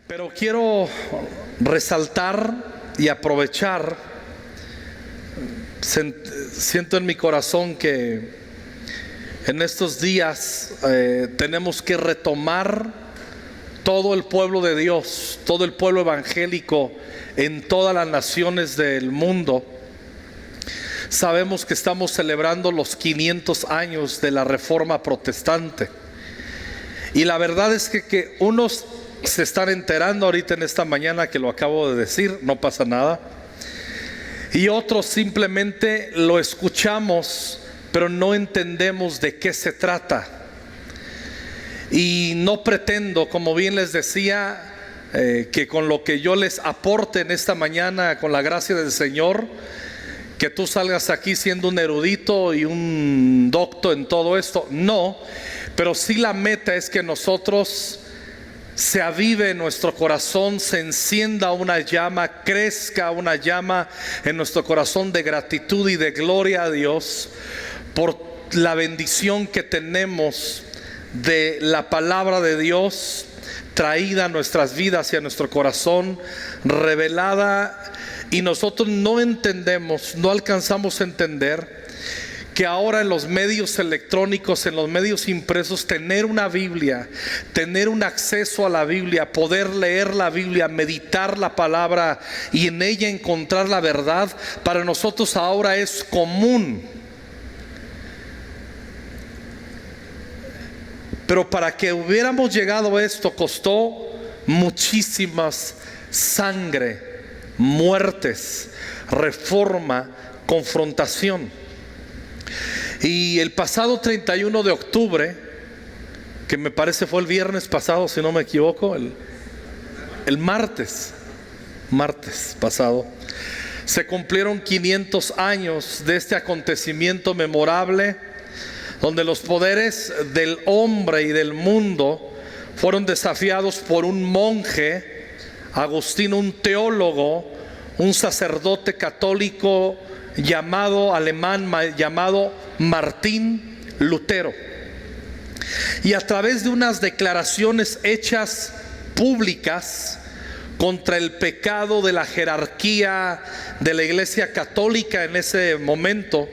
Pero quiero resaltar y aprovechar, siento en mi corazón que en estos días tenemos que retomar todo el pueblo de Dios, todo el pueblo evangélico en todas las naciones del mundo. Sabemos que estamos celebrando los 500 años de la Reforma Protestante. Y la verdad es que unos se están enterando ahorita en esta mañana que lo acabo de decir, no pasa nada. Y otros simplemente lo escuchamos, pero no entendemos de qué se trata. Y no pretendo, como bien les decía, que con lo que yo les aporte en esta mañana, con la gracia del Señor, que tú salgas aquí siendo un erudito y un docto en todo esto. No, pero sí la meta es que nosotros se avive en nuestro corazón, se encienda una llama, crezca una llama en nuestro corazón de gratitud y de gloria a Dios por la bendición que tenemos de la palabra de Dios traída a nuestras vidas y a nuestro corazón, revelada. Y nosotros no entendemos, no alcanzamos a entender que ahora en los medios electrónicos, en los medios impresos, tener una Biblia, tener un acceso a la Biblia, poder leer la Biblia, meditar la palabra y en ella encontrar la verdad, para nosotros ahora es común. Pero para que hubiéramos llegado a esto costó muchísimas sangre, muertes, reforma, confrontación. Y el pasado 31 de octubre, que me parece fue el viernes pasado, si no me equivoco, el martes pasado, se cumplieron 500 años de este acontecimiento memorable, donde los poderes del hombre y del mundo fueron desafiados por un monje, Agustino, un teólogo, un sacerdote católico alemán llamado Martín Lutero. Y a través de unas declaraciones hechas públicas contra el pecado de la jerarquía de la Iglesia Católica en ese momento,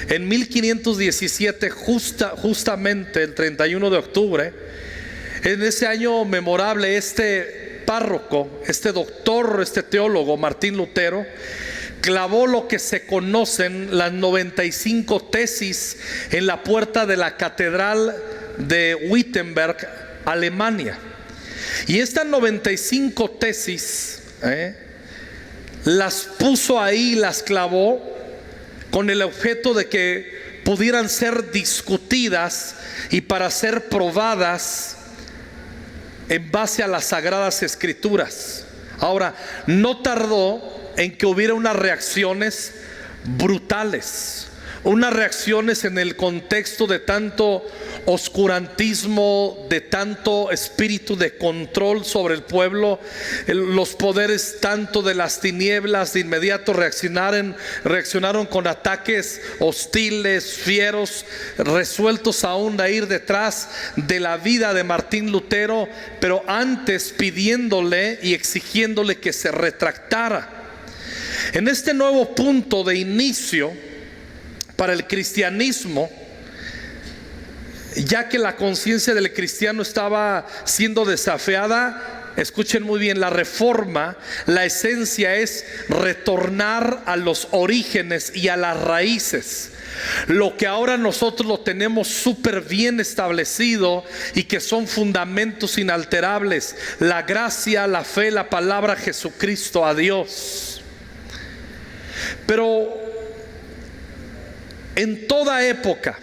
en 1517, justamente el 31 de octubre, en ese año memorable, este párroco, este doctor, este teólogo, Martín Lutero, clavó lo que se conocen las 95 tesis en la puerta de la catedral de Wittenberg, Alemania. Y estas 95 tesis las puso ahí, las clavó con el objeto de que pudieran ser discutidas y para ser probadas en base a las Sagradas Escrituras. Ahora, no tardó en que hubiera unas reacciones brutales, unas reacciones en el contexto de tanto oscurantismo, de tanto espíritu de control sobre el pueblo. Los poderes tanto de las tinieblas de inmediato reaccionaron con ataques hostiles, fieros, resueltos aún a ir detrás de la vida de Martín Lutero, pero antes pidiéndole y exigiéndole que se retractara. En este nuevo punto de inicio para el cristianismo, ya que la conciencia del cristiano estaba siendo desafiada, escuchen muy bien, la reforma, la esencia es retornar a los orígenes y a las raíces. Lo que ahora nosotros lo tenemos súper bien establecido y que son fundamentos inalterables: la gracia, la fe, la palabra, Jesucristo, a Dios. Pero en toda época,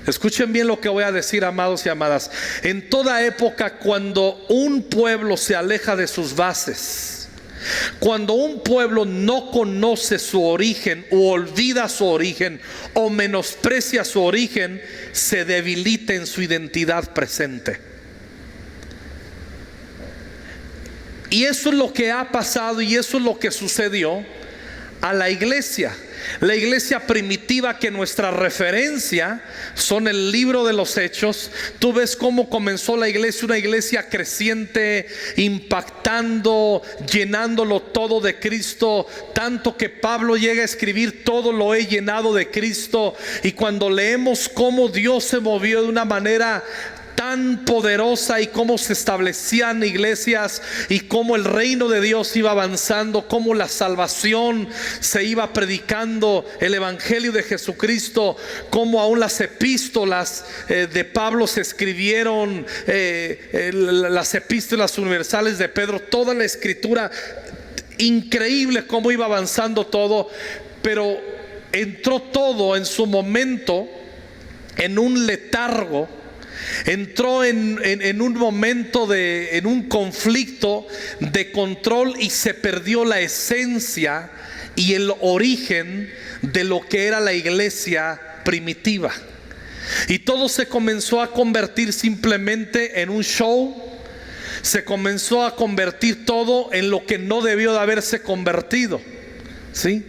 escuchen bien lo que voy a decir, amados y amadas, en toda época, cuando un pueblo se aleja de sus bases, cuando un pueblo no conoce su origen o olvida su origen o menosprecia su origen, se debilita en su identidad presente. Y eso es lo que ha pasado y eso es lo que sucedió a la iglesia. La iglesia primitiva, que nuestra referencia son el libro de los Hechos. Tú ves cómo comenzó la iglesia, una iglesia creciente, impactando, llenándolo todo de Cristo, tanto que Pablo llega a escribir: todo lo he llenado de Cristo. Y cuando leemos cómo Dios se movió de una manera tan poderosa y cómo se establecían iglesias y cómo el reino de Dios iba avanzando, cómo la salvación se iba predicando, el evangelio de Jesucristo, cómo aún las epístolas de Pablo se escribieron, las epístolas universales de Pedro, toda la escritura, increíble cómo iba avanzando todo. Pero entró todo en su momento en un letargo. Entró en un momento en un conflicto de control, y se perdió la esencia y el origen de lo que era la iglesia primitiva. Y todo se comenzó a convertir simplemente en un show. Se comenzó a convertir todo en lo que no debió de haberse convertido, ¿sí?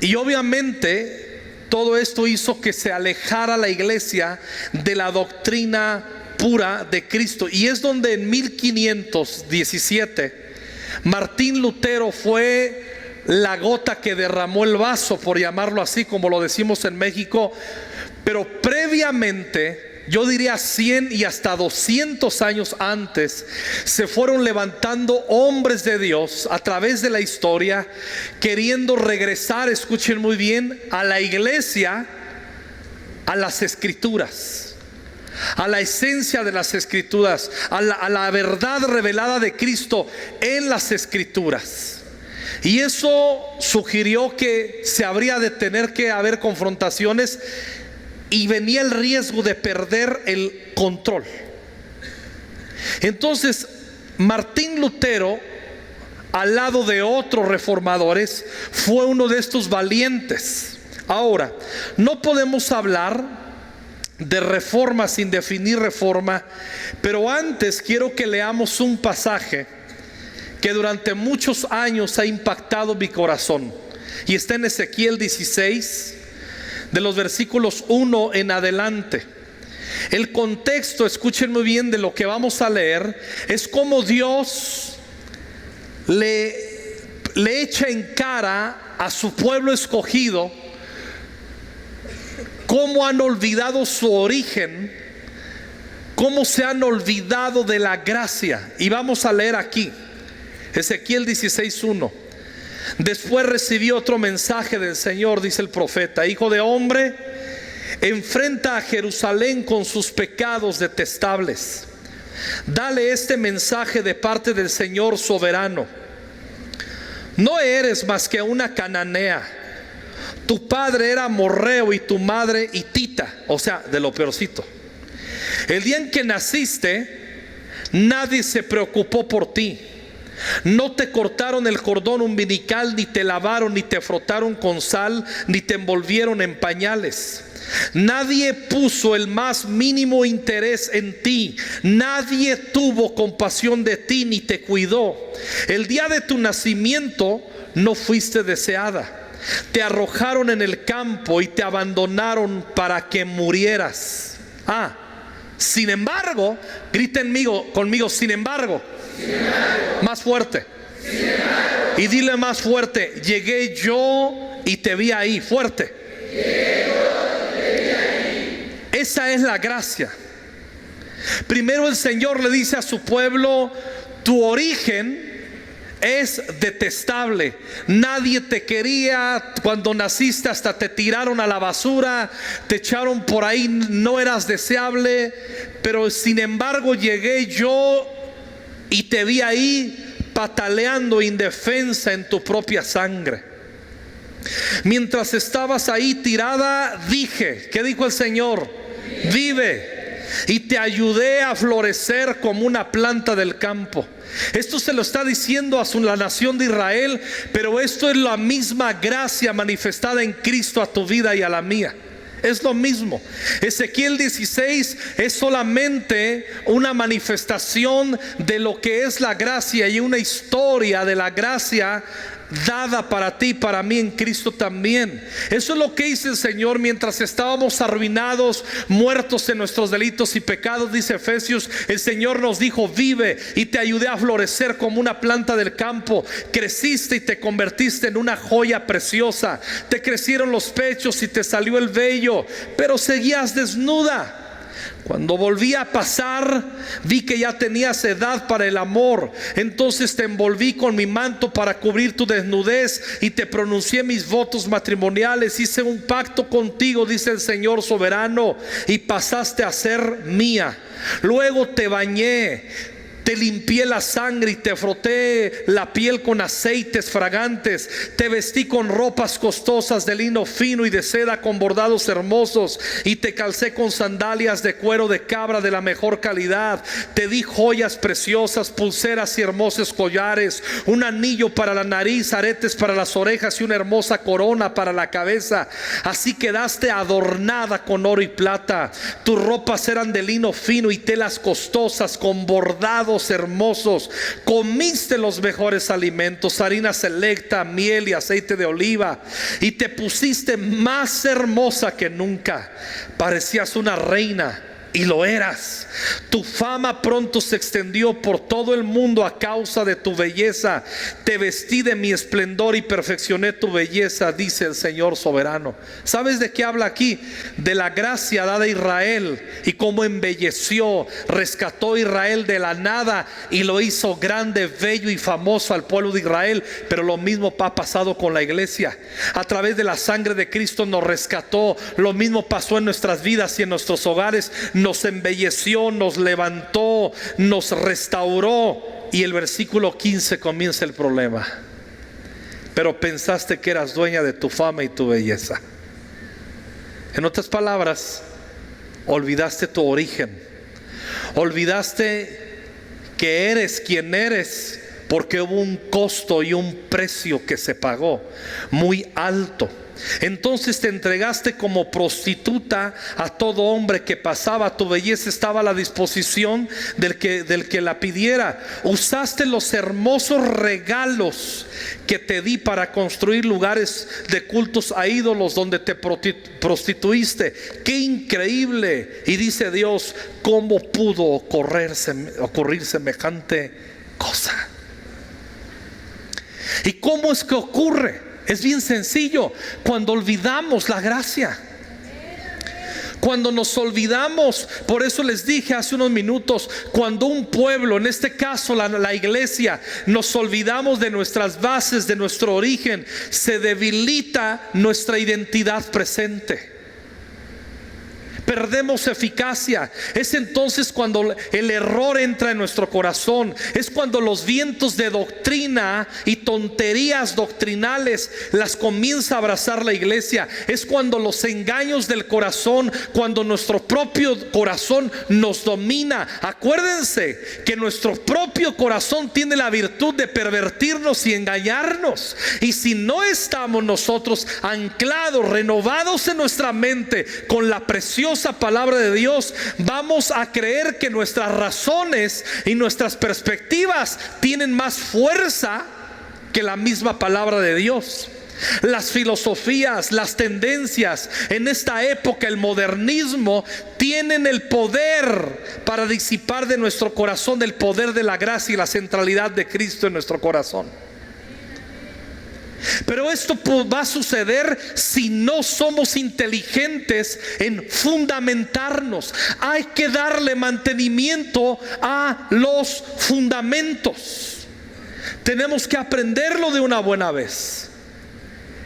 Y obviamente todo esto hizo que se alejara la iglesia de la doctrina pura de Cristo. Y es donde en 1517 Martín Lutero fue la gota que derramó el vaso, por llamarlo así, como lo decimos en México. Pero previamente, yo diría 100 y hasta 200 años antes, se fueron levantando hombres de Dios a través de la historia, queriendo regresar, escuchen muy bien, a la iglesia, a las escrituras, a la esencia de las escrituras, a la verdad revelada de Cristo en las escrituras. Y eso sugirió que se habría de tener que haber confrontaciones, y venía el riesgo de perder el control. Entonces Martín Lutero, al lado de otros reformadores, fue uno de estos valientes. Ahora, no podemos hablar de reforma sin definir reforma, pero antes quiero que leamos un pasaje que durante muchos años ha impactado mi corazón, y está en Ezequiel 16, de los versículos 1 en adelante. El contexto, escuchen muy bien, de lo que vamos a leer, es cómo Dios le echa en cara a su pueblo escogido, cómo han olvidado su origen, cómo se han olvidado de la gracia. Y vamos a leer aquí Ezequiel 16:1. Después recibió otro mensaje del Señor, dice el profeta: hijo de hombre, enfrenta a Jerusalén con sus pecados detestables. Dale este mensaje de parte del Señor soberano: no eres más que una cananea. Tu padre era amorreo y tu madre hitita, o sea, de lo peorcito. El día en que naciste, nadie se preocupó por ti. No te cortaron el cordón umbilical, ni te lavaron, ni te frotaron con sal, ni te envolvieron en pañales. Nadie puso el más mínimo interés en ti. Nadie tuvo compasión de ti, ni te cuidó. El día de tu nacimiento no fuiste deseada. Te arrojaron en el campo y te abandonaron para que murieras. Sin embargo, griten conmigo, sin embargo. Más fuerte. Y dile más fuerte: llegué yo y te vi ahí. Fuerte. Esa es la gracia. Primero el Señor le dice a su pueblo: tu origen es detestable. Nadie te quería cuando naciste, hasta te tiraron a la basura, te echaron por ahí, no eras deseable. Pero sin embargo llegué yo y te vi ahí pataleando indefensa en tu propia sangre. Mientras estabas ahí tirada, dije, ¿qué dijo el Señor? Vive. Y te ayudé a florecer como una planta del campo. Esto se lo está diciendo a la nación de Israel, pero esto es la misma gracia manifestada en Cristo a tu vida y a la mía. Es lo mismo. Ezequiel 16 es solamente una manifestación de lo que es la gracia y una historia de la gracia dada para ti, para mí en Cristo también. Eso es lo que hizo el Señor mientras estábamos arruinados, muertos en nuestros delitos y pecados, dice Efesios. El Señor nos dijo: vive, y te ayudé a florecer como una planta del campo. Creciste y te convertiste en una joya preciosa. Te crecieron los pechos y te salió el vello, pero seguías desnuda. Cuando volví a pasar, vi que ya tenías edad para el amor. Entonces te envolví con mi manto para cubrir tu desnudez y te pronuncié mis votos matrimoniales. Hice un pacto contigo, dice el Señor soberano, y pasaste a ser mía. Luego te bañé, te limpié la sangre y te froté la piel con aceites fragantes. Te vestí con ropas costosas de lino fino y de seda con bordados hermosos, y te calcé con sandalias de cuero de cabra de la mejor calidad. Te di joyas preciosas, pulseras y hermosos collares, un anillo para la nariz, aretes para las orejas y una hermosa corona para la cabeza. Así quedaste adornada con oro y plata. Tus ropas eran de lino fino y telas costosas con bordados hermosos. Comiste los mejores alimentos, harina selecta, miel y aceite de oliva, y te pusiste más hermosa que nunca. Parecías una reina, y lo eras. Tu fama pronto se extendió por todo el mundo a causa de tu belleza. Te vestí de mi esplendor y perfeccioné tu belleza, dice el Señor soberano. ¿Sabes de qué habla aquí? De la gracia dada a Israel y cómo embelleció, rescató a Israel de la nada y lo hizo grande, bello y famoso al pueblo de Israel. Pero lo mismo ha pasado con la iglesia. A través de la sangre de Cristo nos rescató. Lo mismo pasó en nuestras vidas y en nuestros hogares. Nos embelleció, nos levantó, nos restauró. Y el versículo 15 comienza el problema. Pero pensaste que eras dueña de tu fama y tu belleza. En otras palabras, olvidaste tu origen. Olvidaste que eres quien eres porque hubo un costo y un precio que se pagó muy alto. Entonces te entregaste como prostituta a todo hombre que pasaba. Tu belleza estaba a la disposición del que la pidiera. Usaste los hermosos regalos que te di para construir lugares de cultos a ídolos donde te prostituiste. ¡Qué increíble! Y dice Dios: ¿cómo pudo ocurrir semejante cosa? ¿Y cómo es que ocurre? Es bien sencillo: cuando olvidamos la gracia, cuando nos olvidamos. Por eso les dije hace unos minutos, cuando un pueblo, en este caso la iglesia, nos olvidamos de nuestras bases, de nuestro origen, se debilita nuestra identidad presente. Perdemos eficacia. Es entonces cuando el error entra en nuestro corazón. Es cuando los vientos de doctrina y tonterías doctrinales las comienza a abrazar la iglesia. Es cuando los engaños del corazón, cuando nuestro propio corazón nos domina. Acuérdense que nuestro propio corazón tiene la virtud de pervertirnos y engañarnos. Y si no estamos nosotros anclados, renovados en nuestra mente con la preciosa palabra de Dios, vamos a creer que nuestras razones y nuestras perspectivas tienen más fuerza que la misma palabra de Dios. Las filosofías, las tendencias en esta época, el modernismo, tienen el poder para disipar de nuestro corazón el poder de la gracia y la centralidad de Cristo en nuestro corazón. Pero esto va a suceder si no somos inteligentes en fundamentarnos. Hay que darle mantenimiento a los fundamentos. Tenemos que aprenderlo de una buena vez.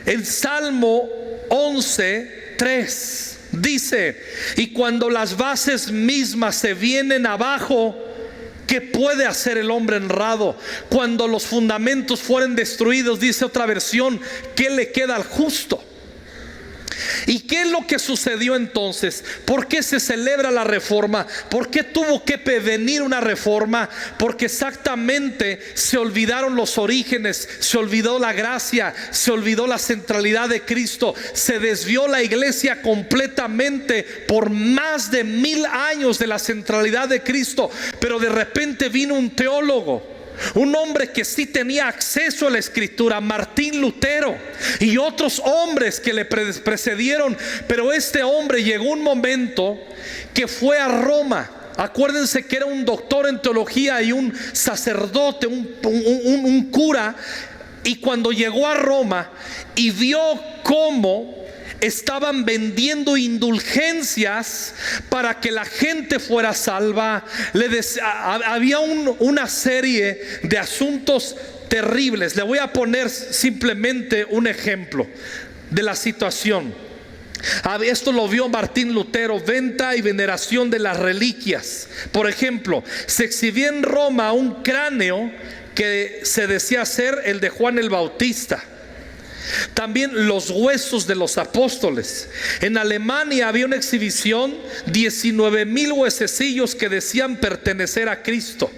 El Salmo 11:3 dice: y cuando las bases mismas se vienen abajo, ¿qué puede hacer el hombre honrado? Cuando los fundamentos fueren destruidos, dice otra versión, ¿qué le queda al justo? ¿Y qué es lo que sucedió entonces? ¿Por qué se celebra la reforma? ¿Por qué tuvo que venir una reforma? Porque exactamente se olvidaron los orígenes, se olvidó la gracia, se olvidó la centralidad de Cristo, se desvió la iglesia completamente por más de 1000 años de la centralidad de Cristo. Pero de repente vino un teólogo, un hombre que sí tenía acceso a la escritura, Martín Lutero, y otros hombres que le precedieron. Pero este hombre llegó un momento que fue a Roma. Acuérdense que era un doctor en teología y un sacerdote, un cura. Y cuando llegó a Roma y vio cómo estaban vendiendo indulgencias para que la gente fuera salva, había una serie de asuntos terribles. Le voy a poner simplemente un ejemplo de la situación. Esto lo vio Martín Lutero: venta y veneración de las reliquias. Por ejemplo, se exhibía en Roma un cráneo que se decía ser el de Juan el Bautista. También los huesos de los apóstoles. En Alemania había una exhibición, 19,000 huesecillos que decían pertenecer a Cristo.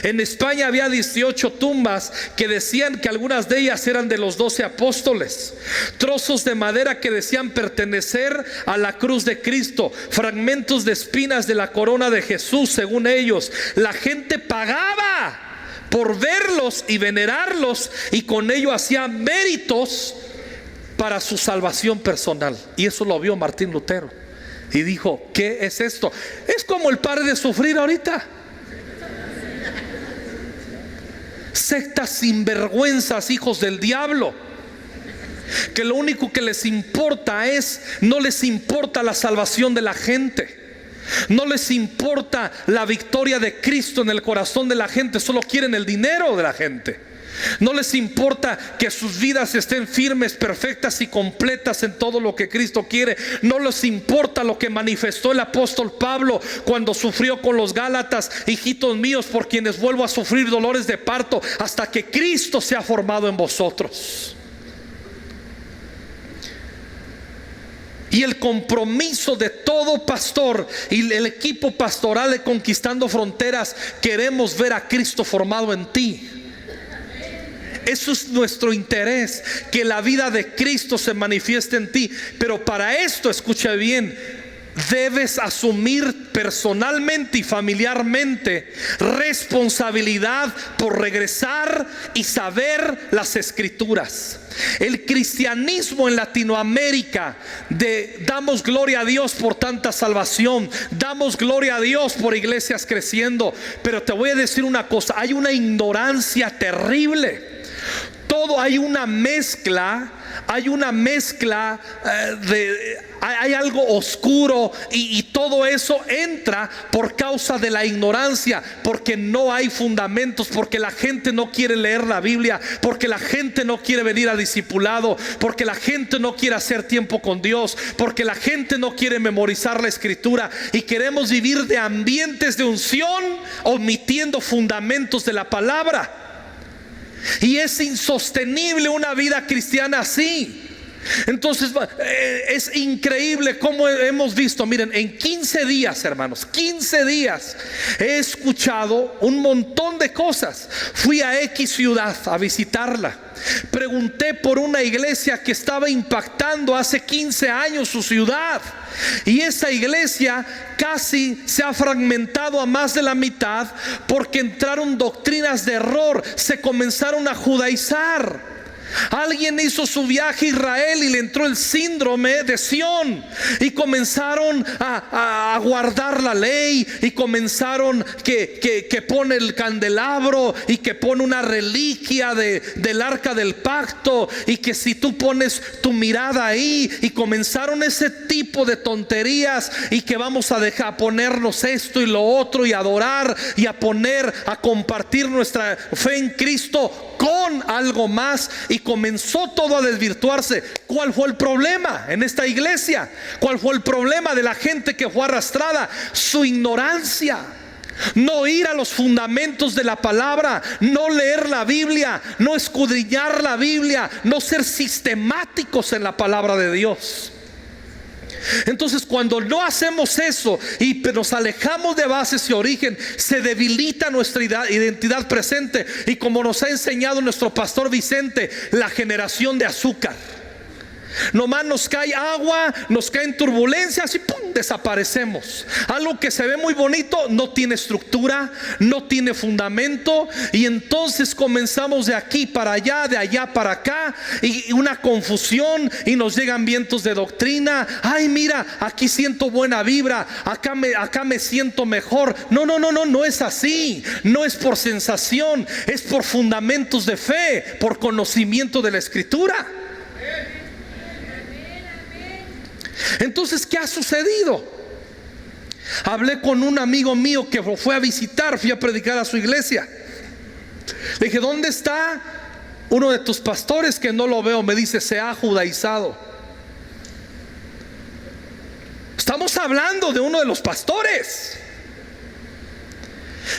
En España había 18 tumbas que decían que algunas de ellas eran de los 12 apóstoles. Trozos de madera que decían pertenecer a la cruz de Cristo. Fragmentos de espinas de la corona de Jesús, según ellos. La gente pagaba por verlos y venerarlos, y con ello hacía méritos para su salvación personal. Y eso lo vio Martín Lutero y dijo: ¿qué es esto? Es como el pare de sufrir ahorita. Sectas sinvergüenzas, hijos del diablo, que lo único que les importa no les importa la salvación de la gente. No les importa la victoria de Cristo en el corazón de la gente. Solo quieren el dinero de la gente. No les importa que sus vidas estén firmes, perfectas y completas en todo lo que Cristo quiere. No les importa lo que manifestó el apóstol Pablo cuando sufrió con los Gálatas: hijitos míos, por quienes vuelvo a sufrir dolores de parto hasta que Cristo sea formado en vosotros. Y el compromiso de todo pastor y el equipo pastoral de Conquistando Fronteras: queremos ver a Cristo formado en ti. Eso es nuestro interés, que la vida de Cristo se manifieste en ti. Pero para esto, escucha bien, debes asumir personalmente y familiarmente responsabilidad por regresar y saber las escrituras. El cristianismo en Latinoamérica, damos gloria a Dios por tanta salvación, damos gloria a Dios por iglesias creciendo, pero te voy a decir una cosa: hay una ignorancia terrible. Hay una mezcla, hay algo oscuro, y todo eso entra por causa de la ignorancia, porque no hay fundamentos, porque la gente no quiere leer la Biblia, porque la gente no quiere venir a discipulado, porque la gente no quiere hacer tiempo con Dios, porque la gente no quiere memorizar la escritura, y queremos vivir de ambientes de unción omitiendo fundamentos de la palabra. Y es insostenible una vida cristiana así. Entonces es increíble cómo hemos visto. Miren, en 15 días, hermanos, 15 días he escuchado un montón de cosas. Fui a X ciudad a visitarla. Pregunté por una iglesia que estaba impactando hace 15 años su ciudad, y esa iglesia casi se ha fragmentado a más de la mitad porque entraron doctrinas de error, se comenzaron a judaizar. Alguien hizo su viaje a Israel y le entró el síndrome de Sión, y comenzaron a guardar la ley, y comenzaron que pone el candelabro y que pone una reliquia del arca del pacto, y que si tú pones tu mirada ahí, y comenzaron ese tipo de tonterías, y que vamos a ponernos esto y lo otro, y adorar y a compartir nuestra fe en Cristo con algo más, y comenzó todo a desvirtuarse. ¿Cuál fue el problema en esta iglesia? ¿Cuál fue el problema de la gente que fue arrastrada? Su ignorancia. No ir a los fundamentos de la palabra, no leer la Biblia, no escudriñar la Biblia, no ser sistemáticos en la palabra de Dios. Entonces, cuando no hacemos eso y nos alejamos de bases y origen, se debilita nuestra identidad presente. Y como nos ha enseñado nuestro pastor Vicente, la generación de azúcar. Nomás nos cae agua, nos caen turbulencias y ¡pum!, desaparecemos. Algo que se ve muy bonito no tiene estructura, no tiene fundamento, y entonces comenzamos de aquí para allá, de allá para acá, y una confusión, y nos llegan vientos de doctrina. Ay, mira, aquí siento buena vibra, acá me siento mejor. No es así. No es por sensación, es por fundamentos de fe, por conocimiento de la Escritura. Entonces, ¿qué ha sucedido? Hablé con un amigo mío que fue a visitar, fui a predicar a su iglesia. Le dije, ¿dónde está uno de tus pastores? Que no lo veo. Me dice, se ha judaizado. Estamos hablando de uno de los pastores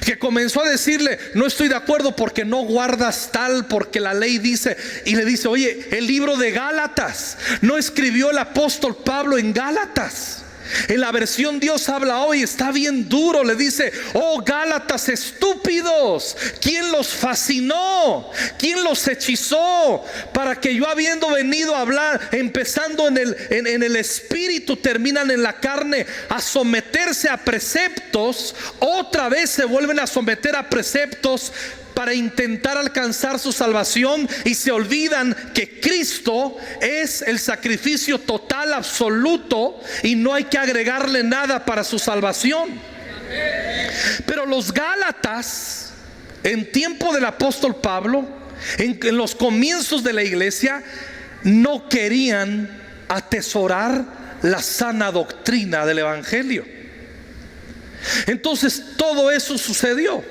que comenzó a decirle, no estoy de acuerdo porque no guardas tal, porque la ley dice. Y le dice, oye, el libro de Gálatas, ¿no escribió el apóstol Pablo en Gálatas? En la versión Dios habla hoy, está bien duro. Le dice, oh Gálatas estúpidos, ¿quién los fascinó? ¿Quién los hechizó? Para que yo, habiendo venido a hablar, empezando en el espíritu, terminan en la carne, a someterse a preceptos. Otra vez se vuelven a someter a preceptos para intentar alcanzar su salvación, y se olvidan que Cristo es el sacrificio total, absoluto, y no hay que agregarle nada para su salvación. Pero los Gálatas, en tiempo del apóstol Pablo, en los comienzos de la iglesia, no querían atesorar la sana doctrina del evangelio. Entonces todo eso sucedió.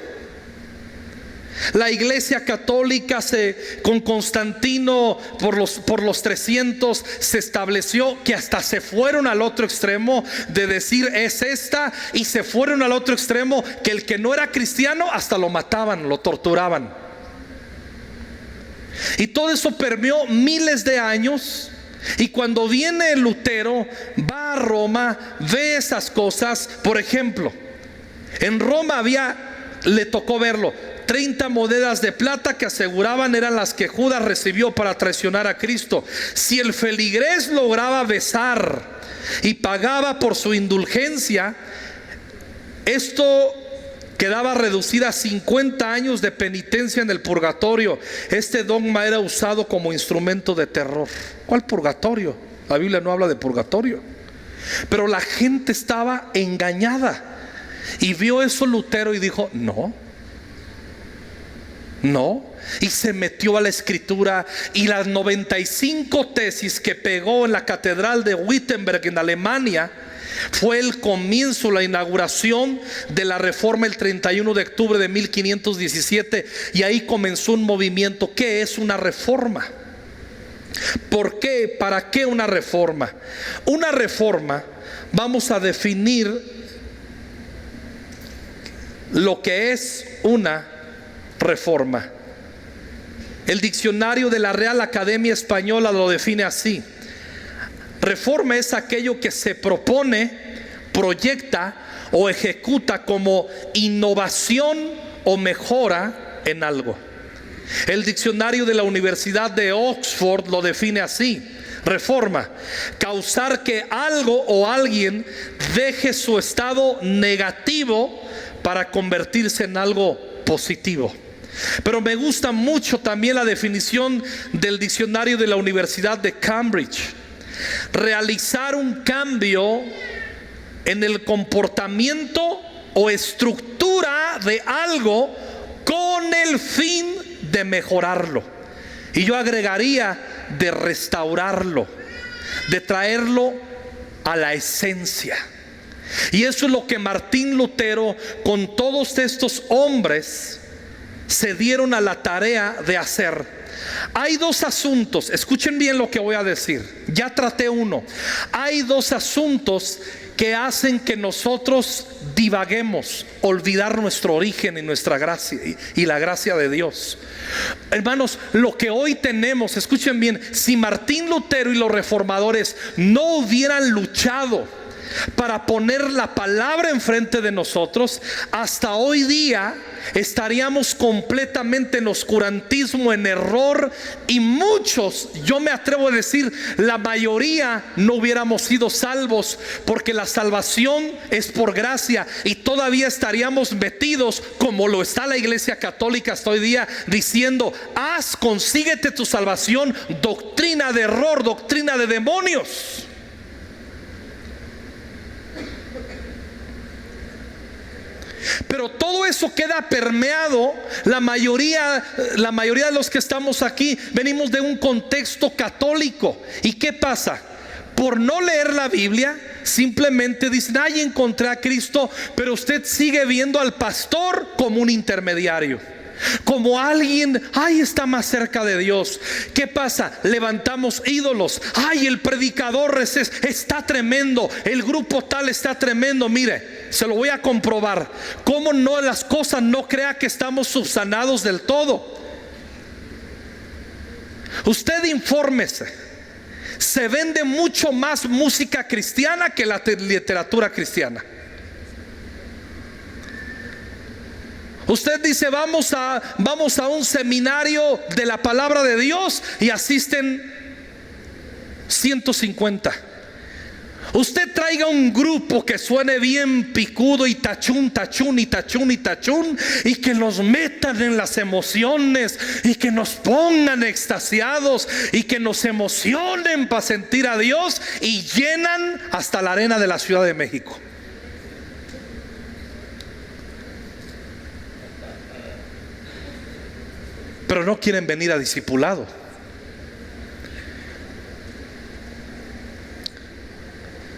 La iglesia católica con Constantino por los 300 se estableció, que hasta se fueron al otro extremo de decir es esta, y se fueron al otro extremo que el que no era cristiano hasta lo mataban, lo torturaban. Y todo eso permeó miles de años. Y cuando viene Lutero, va a Roma, ve esas cosas. Por ejemplo, en Roma le tocó verlo, 30 monedas de plata que aseguraban eran las que Judas recibió para traicionar a Cristo. Si el feligrés lograba besar y pagaba por su indulgencia, esto quedaba reducida a 50 años de penitencia en el purgatorio. Este dogma era usado como instrumento de terror. ¿Cuál purgatorio? La Biblia no habla de purgatorio. Pero la gente estaba engañada, y vio eso Lutero y dijo, no, y se metió a la escritura, y las 95 tesis que pegó en la catedral de Wittenberg en Alemania fue el comienzo, la inauguración de la reforma el 31 de octubre de 1517. Y ahí comenzó un movimiento. ¿Qué es una reforma? ¿Por qué? ¿Para qué una reforma? Una reforma, vamos a definir lo que es una reforma. El diccionario de la Real Academia Española lo define así: reforma es aquello que se propone, proyecta o ejecuta como innovación o mejora en algo. El diccionario de la Universidad de Oxford lo define así: reforma, causar que algo o alguien deje su estado negativo para convertirse en algo positivo. Pero me gusta mucho también la definición del diccionario de la Universidad de Cambridge: realizar un cambio en el comportamiento o estructura de algo con el fin de mejorarlo. Y yo agregaría de restaurarlo, de traerlo a la esencia. Y eso es lo que Martín Lutero, con todos estos hombres, se dieron a la tarea de hacer. Hay dos asuntos, escuchen bien lo que voy a decir. Ya traté uno. Hay dos asuntos que hacen que nosotros divaguemos, olvidar nuestro origen y nuestra gracia y la gracia de Dios. Hermanos, lo que hoy tenemos, escuchen bien, si Martín Lutero y los reformadores no hubieran luchado para poner la palabra enfrente de nosotros, hasta hoy día estaríamos completamente en oscurantismo, en error, y muchos, yo me atrevo a decir, la mayoría no hubiéramos sido salvos, porque la salvación es por gracia, y todavía estaríamos metidos, como lo está la Iglesia Católica hasta hoy día, diciendo: consíguete tu salvación, doctrina de error, doctrina de demonios. Pero todo eso queda permeado. La mayoría de los que estamos aquí venimos de un contexto católico. ¿Y qué pasa? Por no leer la Biblia, simplemente dicen: ay, encontré a Cristo, pero usted sigue viendo al pastor como un intermediario, como alguien, ay, está más cerca de Dios. ¿Qué pasa? Levantamos ídolos. Ay, el predicador está tremendo, el grupo tal está tremendo. Mire, se lo voy a comprobar. ¿Cómo no? Las cosas, no crea que estamos subsanados del todo. Usted infórmese. Se vende mucho más música cristiana que la literatura cristiana. Usted dice: vamos a un seminario de la palabra de Dios, y asisten 150. Usted traiga un grupo que suene bien picudo y tachún, tachún y tachún y tachún, y que nos metan en las emociones y que nos pongan extasiados y que nos emocionen para sentir a Dios, y llenan hasta la arena de la Ciudad de México. Pero no quieren venir a discipulado.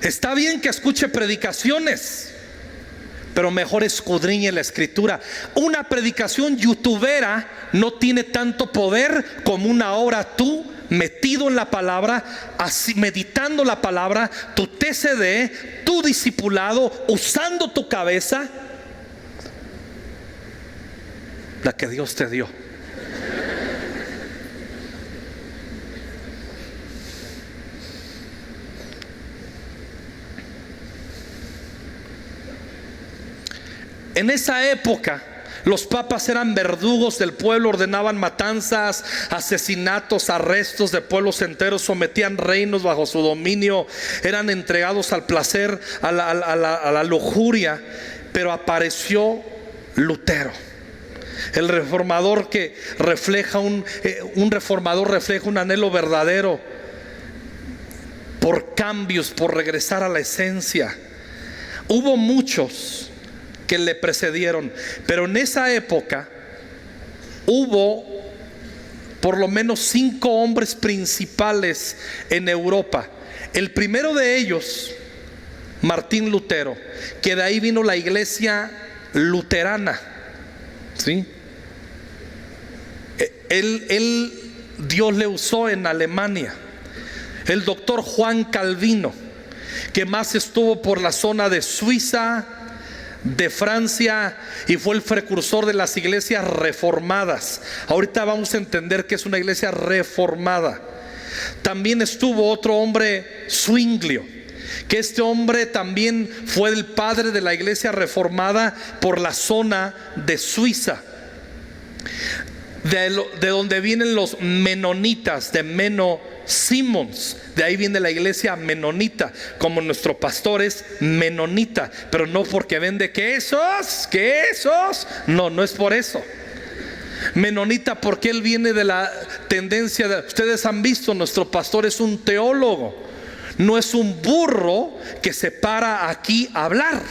Está bien que escuche predicaciones, pero mejor escudriñe la Escritura. Una predicación youtubera no tiene tanto poder como una hora tú metido en la palabra, así, meditando la palabra, tu TCD, tu discipulado, usando tu cabeza, la que Dios te dio. En esa época los papas eran verdugos del pueblo, ordenaban matanzas, asesinatos, arrestos de pueblos enteros, sometían reinos bajo su dominio, eran entregados al placer, a la lujuria. Pero apareció Lutero, el reformador, que refleja un reformador refleja un anhelo verdadero por cambios, por regresar a la esencia. Hubo muchos que le precedieron, pero en esa época hubo por lo menos 5 hombres principales en Europa. El primero de ellos, Martín Lutero, que de ahí vino la iglesia luterana, ¿sí? Dios le usó en Alemania. El doctor Juan Calvino, que más estuvo por la zona de Suiza, de Francia, y fue el precursor de las iglesias reformadas. Ahorita vamos a entender que es una iglesia reformada. También estuvo otro hombre, Zwinglio, que este hombre también fue el padre de la iglesia reformada por la zona de Suiza, de donde vienen los menonitas, de Menno Simons. De ahí viene la iglesia menonita, como nuestro pastor es menonita, pero no porque vende quesos, no es por eso. Menonita porque él viene de la tendencia de, ustedes han visto, nuestro pastor es un teólogo, no es un burro que se para aquí a hablar.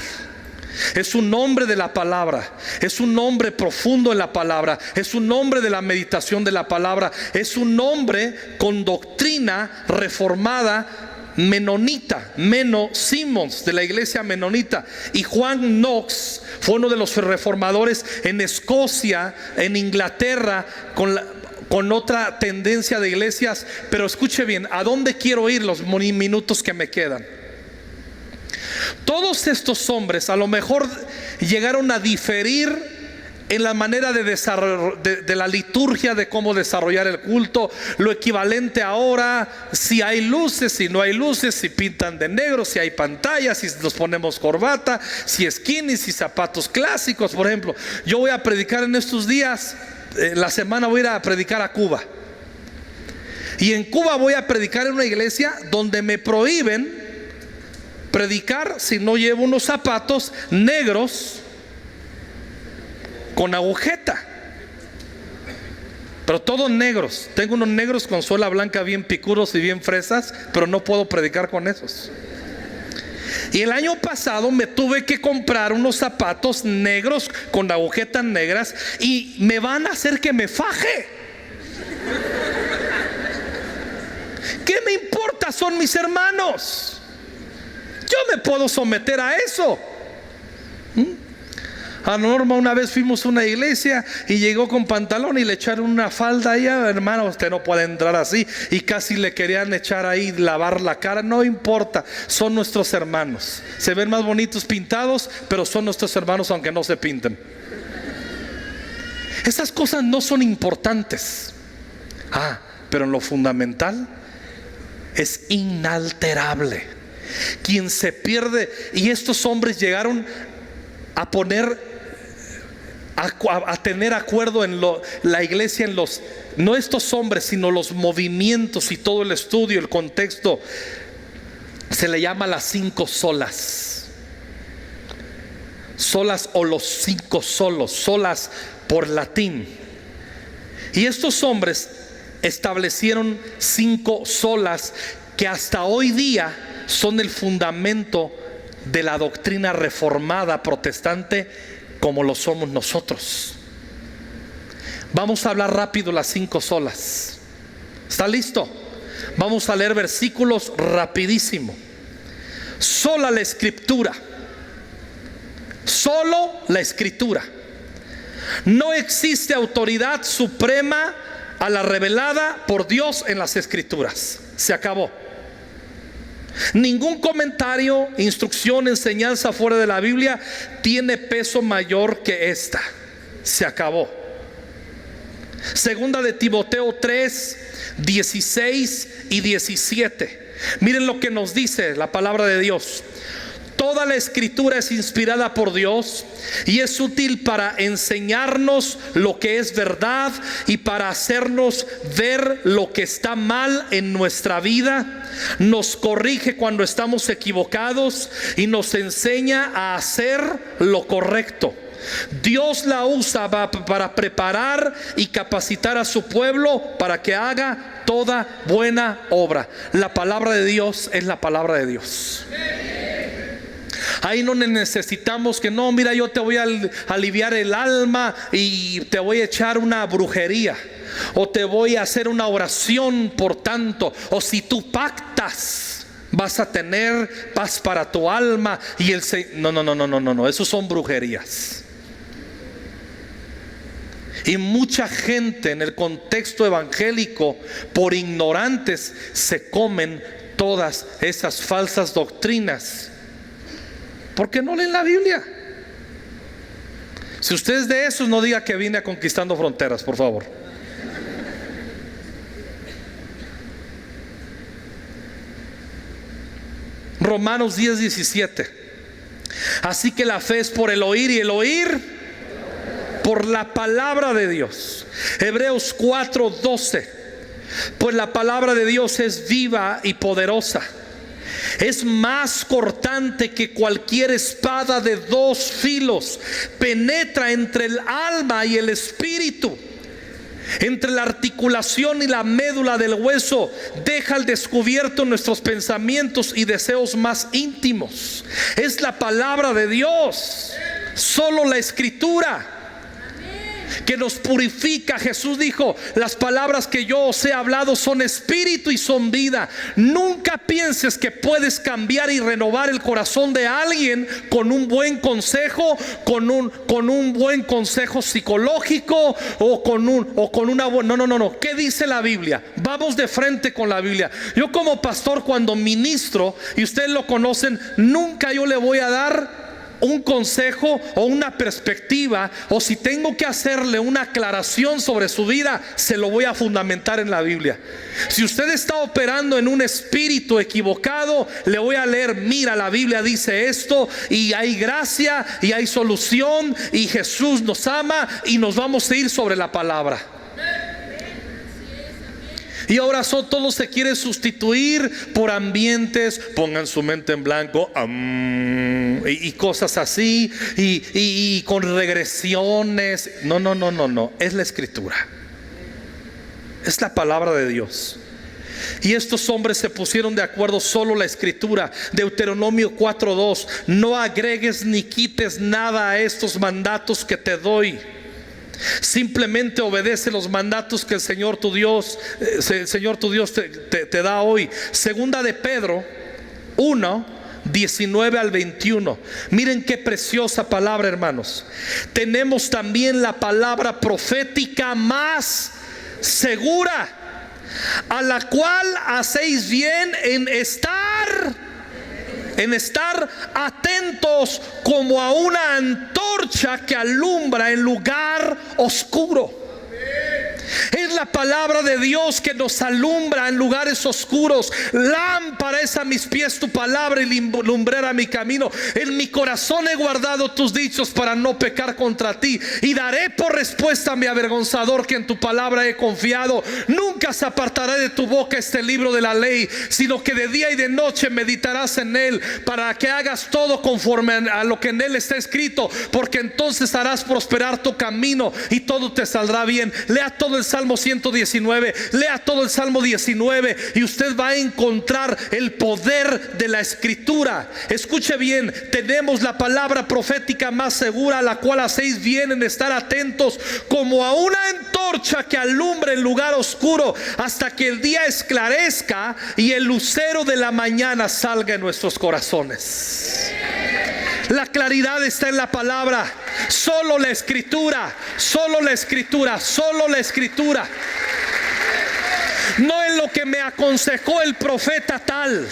Es un hombre de la palabra, es un hombre profundo en la palabra, es un hombre de la meditación de la palabra, es un hombre con doctrina reformada menonita, Menno Simons, de la iglesia menonita. Y John Knox fue uno de los reformadores en Escocia, en Inglaterra, con otra tendencia de iglesias. Pero escuche bien, ¿a dónde quiero ir los minutos que me quedan? Todos estos hombres a lo mejor llegaron a diferir en la manera de la liturgia, de cómo desarrollar el culto, lo equivalente ahora, si hay luces, si no hay luces, si pintan de negro, si hay pantallas, si nos ponemos corbata, si skinny, si zapatos clásicos. Por ejemplo, yo voy a predicar en estos días, la semana voy a ir a predicar a Cuba, y en Cuba voy a predicar en una iglesia donde me prohíben predicar si no llevo unos zapatos negros con agujeta, pero todos negros. Tengo unos negros con suela blanca bien picudos y bien fresas, pero no puedo predicar con esos. Y el año pasado me tuve que comprar unos zapatos negros con agujetas negras, y me van a hacer que me faje. ¿Qué me importa? Son mis hermanos. Yo me puedo someter a eso. A Norma una vez fuimos a una iglesia y llegó con pantalón y le echaron una falda ahí. Hermano, usted no puede entrar así. Y casi le querían echar ahí, lavar la cara. No importa, son nuestros hermanos. Se ven más bonitos pintados, pero son nuestros hermanos aunque no se pinten. Esas cosas no son importantes. Pero en lo fundamental es inalterable. Quien se pierde, y estos hombres llegaron a poner, a tener acuerdo en la iglesia, en los, no estos hombres, sino los movimientos y todo el estudio, el contexto. Se le llama las 5 solas. Solas o los 5 solos, solas por latín. Y estos hombres establecieron 5 solas que hasta hoy día son el fundamento de la doctrina reformada protestante, como lo somos nosotros. Vamos a hablar rápido las 5 solas. ¿Está listo? Vamos a leer versículos rapidísimo. Sola la escritura. Solo la escritura. No existe autoridad suprema a la revelada por Dios en las escrituras. Se acabó. Ningún comentario, instrucción, enseñanza fuera de la Biblia tiene peso mayor que esta. Se acabó. Segunda de Timoteo 3, 16 y 17. Miren lo que nos dice la palabra de Dios. Toda la escritura es inspirada por Dios y es útil para enseñarnos lo que es verdad y para hacernos ver lo que está mal en nuestra vida. Nos corrige cuando estamos equivocados y nos enseña a hacer lo correcto. Dios la usa para preparar y capacitar a su pueblo para que haga toda buena obra. La palabra de Dios es la palabra de Dios. Ahí no necesitamos que no, mira, yo te voy a aliviar el alma y te voy a echar una brujería, o te voy a hacer una oración por tanto, o si tú pactas vas a tener paz para tu alma y el no, esos son brujerías. Y mucha gente en el contexto evangélico, por ignorantes, se comen todas esas falsas doctrinas porque no leen la Biblia. Si usted es de esos, no diga que vine a Conquistando Fronteras, por favor. Romanos 10, 17. Así que la fe es por el oír y el oír por la palabra de Dios. Hebreos 4, 12. Pues la palabra de Dios es viva y poderosa. Es más cortante que cualquier espada de 2 filos. Penetra entre el alma y el espíritu, entre la articulación y la médula del hueso. Deja al descubierto nuestros pensamientos y deseos más íntimos. Es la palabra de Dios. Solo la escritura. que nos purifica. Jesús dijo: las palabras que yo os he hablado son espíritu y son vida. Nunca pienses que puedes cambiar y renovar el corazón de alguien con un buen consejo, con un buen consejo psicológico o con una buena... No. ¿Qué dice la Biblia? Vamos de frente con la Biblia. Yo como pastor, cuando ministro, y ustedes lo conocen, nunca yo le voy a dar un consejo o una perspectiva, o si tengo que hacerle una aclaración sobre su vida, se lo voy a fundamentar en la Biblia. Si usted está operando en un espíritu equivocado, le voy a leer: mira, la Biblia dice esto, y hay gracia y hay solución, y Jesús nos ama, y nos vamos a ir sobre la palabra. Y ahora todos se quieren sustituir por ambientes, pongan su mente en blanco, y cosas así, y con regresiones. No, es la Escritura, es la palabra de Dios. Y estos hombres se pusieron de acuerdo, solo la Escritura. Deuteronomio 4:2: no agregues ni quites nada a estos mandatos que te doy. Simplemente obedece los mandatos que el Señor tu Dios te da hoy. Segunda de Pedro 1:19 al 21. Miren qué preciosa palabra, hermanos. Tenemos también la palabra profética más segura, a la cual hacéis bien en estar atentos, como a una antorcha que alumbra en lugar oscuro. Es la palabra de Dios que nos alumbra en lugares oscuros. Lámpara es a mis pies tu palabra y lumbrera mi camino. En mi corazón he guardado tus dichos para no pecar contra ti. Y daré por respuesta a mi avergonzador que en tu palabra he confiado. Nunca se apartará de tu boca este libro de la ley, sino que de día y de noche meditarás en él, para que hagas todo conforme a lo que en él está escrito, porque entonces harás prosperar tu camino y todo te saldrá bien. Lea todo el Salmo 119, lea todo el Salmo 19, y usted va a encontrar el poder de la Escritura. Escuche bien: tenemos la palabra profética más segura, a la cual hacéis bien en estar atentos, como a una antorcha que alumbra en lugar oscuro, hasta que el día esclarezca y el lucero de la mañana salga en nuestros corazones. La claridad está en la palabra. Solo la Escritura, solo la Escritura, solo la Escritura. No en lo que me aconsejó el profeta tal.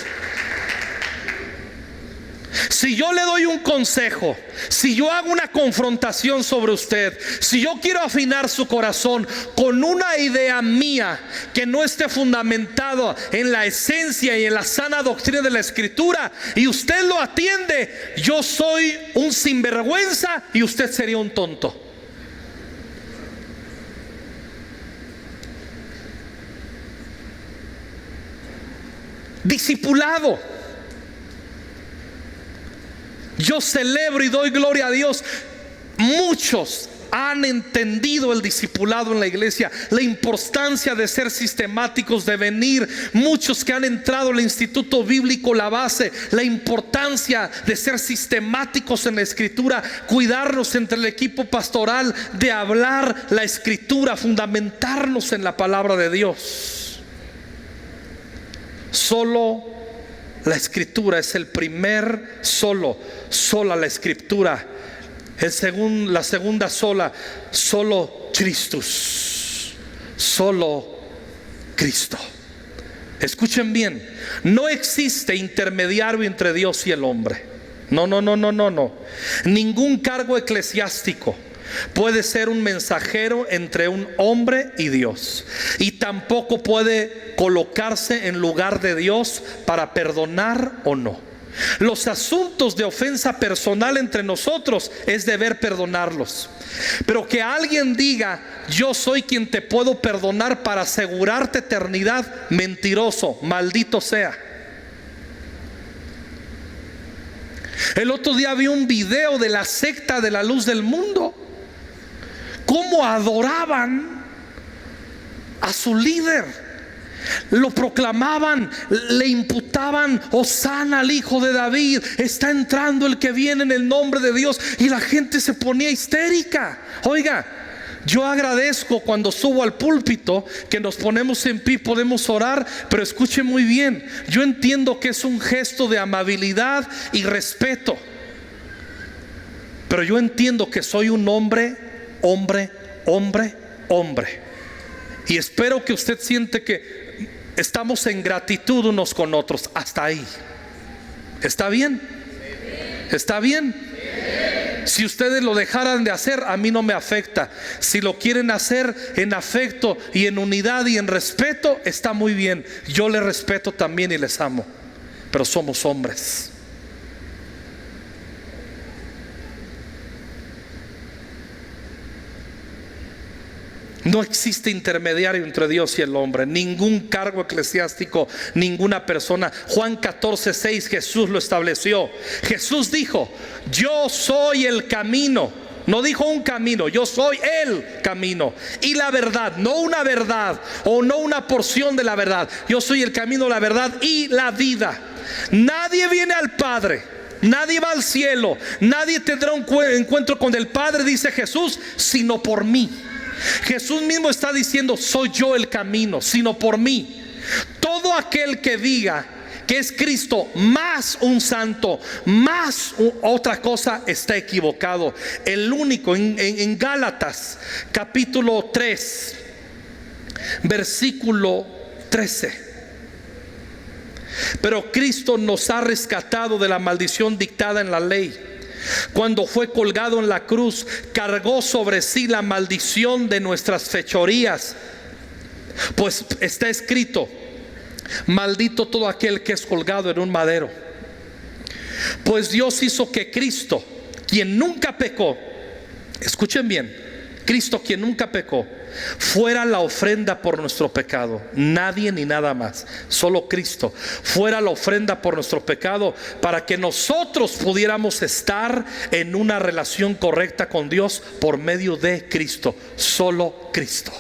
Si yo le doy un consejo, si yo hago una confrontación sobre usted, si yo quiero afinar su corazón con una idea mía que no esté fundamentado en la esencia y en la sana doctrina de la Escritura, y usted lo atiende, yo soy un sinvergüenza y usted sería un tonto. Discipulado. Yo celebro y doy gloria a Dios. Muchos han entendido el discipulado en la iglesia, la importancia de ser sistemáticos, de venir. Muchos que han entrado al Instituto Bíblico La Base, la importancia de ser sistemáticos en la Escritura, cuidarnos entre el equipo pastoral de hablar la Escritura, fundamentarnos en la palabra de Dios. Solo la Escritura es el primer sola la Escritura. La segunda solo Christus, solo Cristo. Escuchen bien: no existe intermediario entre Dios y el hombre. No. Ningún cargo eclesiástico puede ser un mensajero entre un hombre y Dios, y tampoco puede colocarse en lugar de Dios para perdonar o no. Los asuntos de ofensa personal entre nosotros es deber perdonarlos, pero que alguien diga: yo soy quien te puedo perdonar para asegurarte eternidad, mentiroso, maldito sea. El otro día vi un video de la secta de la Luz del Mundo, cómo adoraban a su líder, lo proclamaban, le imputaban: Hosana al Hijo de David, está entrando el que viene en el nombre de Dios, y la gente se ponía histérica. Oiga, Yo agradezco cuando subo al púlpito que nos ponemos en pie, podemos orar, pero escuche muy bien, yo entiendo que es un gesto de amabilidad y respeto, pero yo entiendo que soy un hombre, y espero que usted siente que estamos en gratitud unos con otros. Hasta ahí. ¿Está bien? ¿Está bien? Si ustedes lo dejaran de hacer, a mí no me afecta. Si lo quieren hacer en afecto y en unidad y en respeto, está muy bien. Yo les respeto también y les amo, pero somos hombres. No existe intermediario entre Dios y el hombre, ningún cargo eclesiástico, ninguna persona. Juan 14:6, Jesús lo estableció. Jesús dijo: yo soy el camino. No dijo un camino, yo soy el camino y la verdad, no una verdad o no una porción de la verdad. Yo soy el camino, la verdad y la vida. Nadie viene al Padre, nadie va al cielo, nadie tendrá un encuentro con el Padre, dice Jesús, sino por mí. Jesús mismo está diciendo: soy yo el camino, sino por mí. Todo aquel que diga que es Cristo más un santo, más otra cosa, está equivocado. El único, en Gálatas capítulo 3 versículo 13: pero Cristo nos ha rescatado de la maldición dictada en la ley. Cuando fue colgado en la cruz, cargó sobre sí la maldición de nuestras fechorías, pues está escrito: maldito todo aquel que es colgado en un madero. Pues Dios hizo que Cristo, quien nunca pecó, escuchen bien, Cristo, quien nunca pecó, fuera la ofrenda por nuestro pecado. Nadie ni nada más, solo Cristo fuera la ofrenda por nuestro pecado, para que nosotros pudiéramos estar en una relación correcta con Dios por medio de Cristo. Solo Cristo.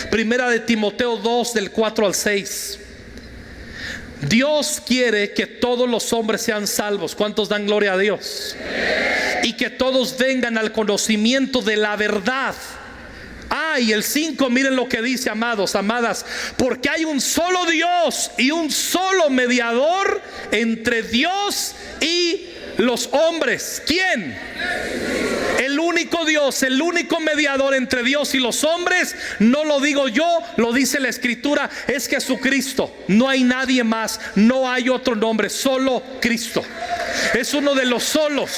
Primera de Timoteo 2 del 4 al 6. Dios quiere que todos los hombres sean salvos. ¿Cuántos dan gloria a Dios? Y que todos vengan al conocimiento de la verdad. Y el 5, miren lo que dice, amados, amadas: porque hay un solo Dios y un solo mediador entre Dios y los hombres. ¿Quién? El único Dios, el único mediador entre Dios y los hombres. No lo digo yo, lo dice la Escritura, es Jesucristo. No hay nadie más, no hay otro nombre, solo Cristo. Es uno de los solos